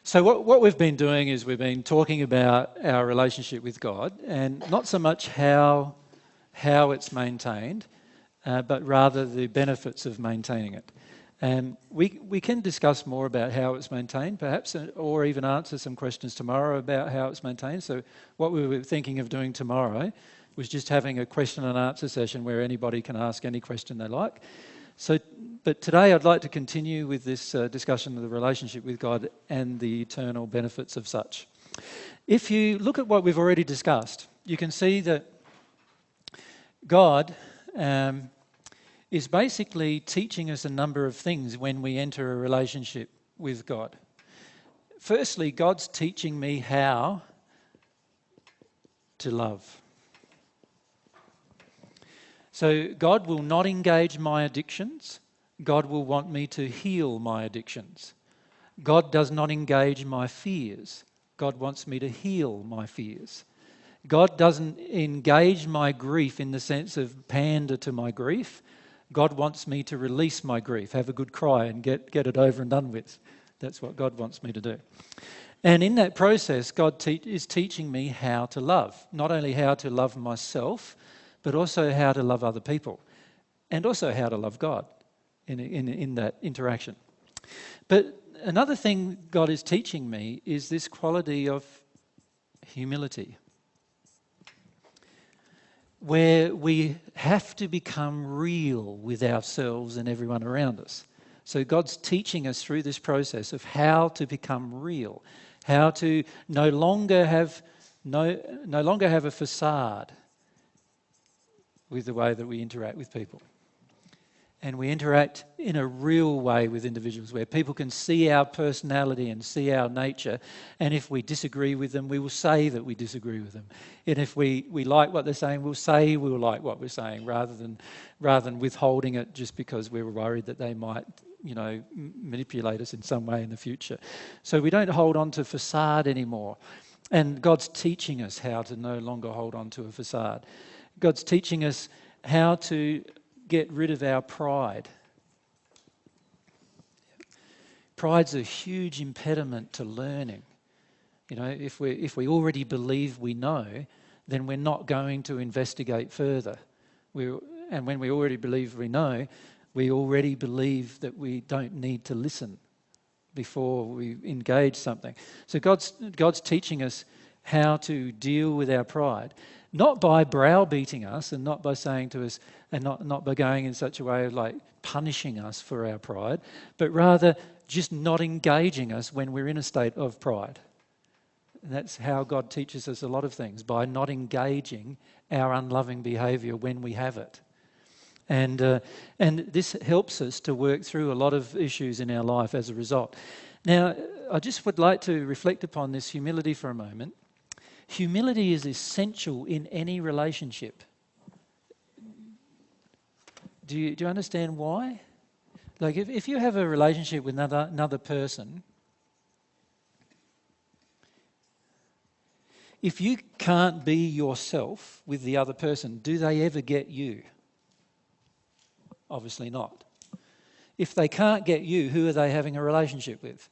So what we've been doing is we've been talking about our relationship with God, and not so much how it's maintained, but rather the benefits of maintaining it. And we can discuss more about how it's maintained, perhaps, or even answer some questions tomorrow about how it's maintained. So what we were thinking of doing tomorrow was just having a question and answer session where anybody can ask any question they like. But today I'd like to continue with this discussion of the relationship with God and the eternal benefits of such. If you look at what we've already discussed, you can see that God is basically teaching us a number of things when we enter a relationship with God. Firstly, God's teaching me how to love. So God will not engage my addictions. God will want me to heal my addictions. God does not engage my fears. God wants me to heal my fears. God doesn't engage my grief in the sense of pander to my grief. God wants me to release my grief, have a good cry and get it over and done with. That's what God wants me to do. And in that process, God is teaching me how to love. Not only how to love myself, but also how to love other people, and also how to love God in that interaction. But another thing God is teaching me is this quality of humility, where we have to become real with ourselves and everyone around us. So God's teaching us through this process of how to become real, how to no longer have a facade with the way that we interact with people. And we interact in a real way with individuals where people can see our personality and see our nature. And if we disagree with them, we will say that we disagree with them. And if we like what they're saying, we'll say we'll like what we're saying rather than withholding it just because we're worried that they might, manipulate us in some way in the future. So we don't hold on to facade anymore. And God's teaching us how to no longer hold on to a facade. God's teaching us how to get rid of our pride. Pride's a huge impediment to learning. If we already believe we know, then we're not going to investigate further. And when we already believe we know, we already believe that we don't need to listen before we engage something. So God's teaching us how to deal with our pride. Not by browbeating us and not by saying to us, and not by going in such a way of like punishing us for our pride, but rather just not engaging us when we're in a state of pride. And that's how God teaches us a lot of things, by not engaging our unloving behaviour when we have it. And this helps us to work through a lot of issues in our life as a result. Now, I just would like to reflect upon this humility for a moment. Humility is essential in any relationship. Do you understand why? Like if you have a relationship with another person, if you can't be yourself with the other person, do they ever get you? Obviously not. If they can't get you, who are they having a relationship with?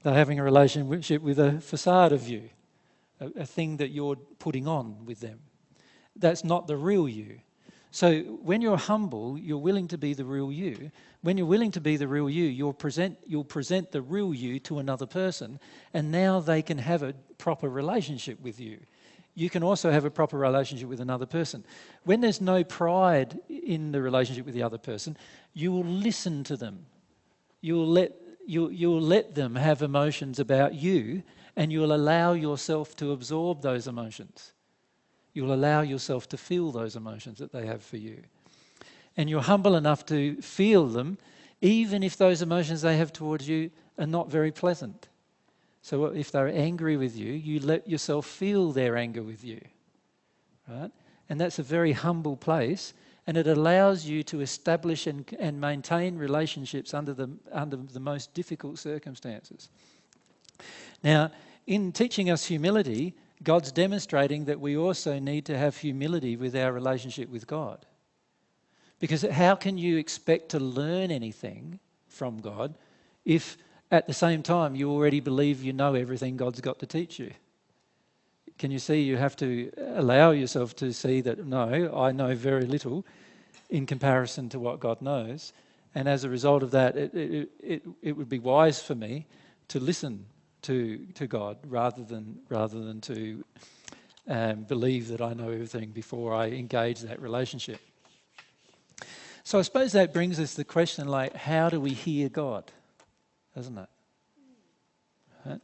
They're having a relationship with a facade of you. A thing that you're putting on with them. That's not the real you. So when you're humble, you're willing to be the real you. When you're willing to be the real you, you'll present the real you to another person, and now they can have a proper relationship with you. You can also have a proper relationship with another person. When there's no pride in the relationship with the other person, you will listen to them. You'll let them have emotions about you, and you'll allow yourself to absorb those emotions. You'll allow yourself to feel those emotions that they have for you. And you're humble enough to feel them, even if those emotions they have towards you are not very pleasant. So if they're angry with you, you let yourself feel their anger with you. Right? And that's a very humble place, and it allows you to establish and maintain relationships under the most difficult circumstances. Now, in teaching us humility, God's demonstrating that we also need to have humility with our relationship with God. Because how can you expect to learn anything from God if at the same time, you already believe you know everything God's got to teach you. Can you see you have to allow yourself to see that, no, I know very little in comparison to what God knows. And as a result of that, it would be wise for me to listen to God rather than to believe that I know everything before I engage that relationship. So I suppose that brings us to the question, like, how do we hear God? Doesn't it? Right?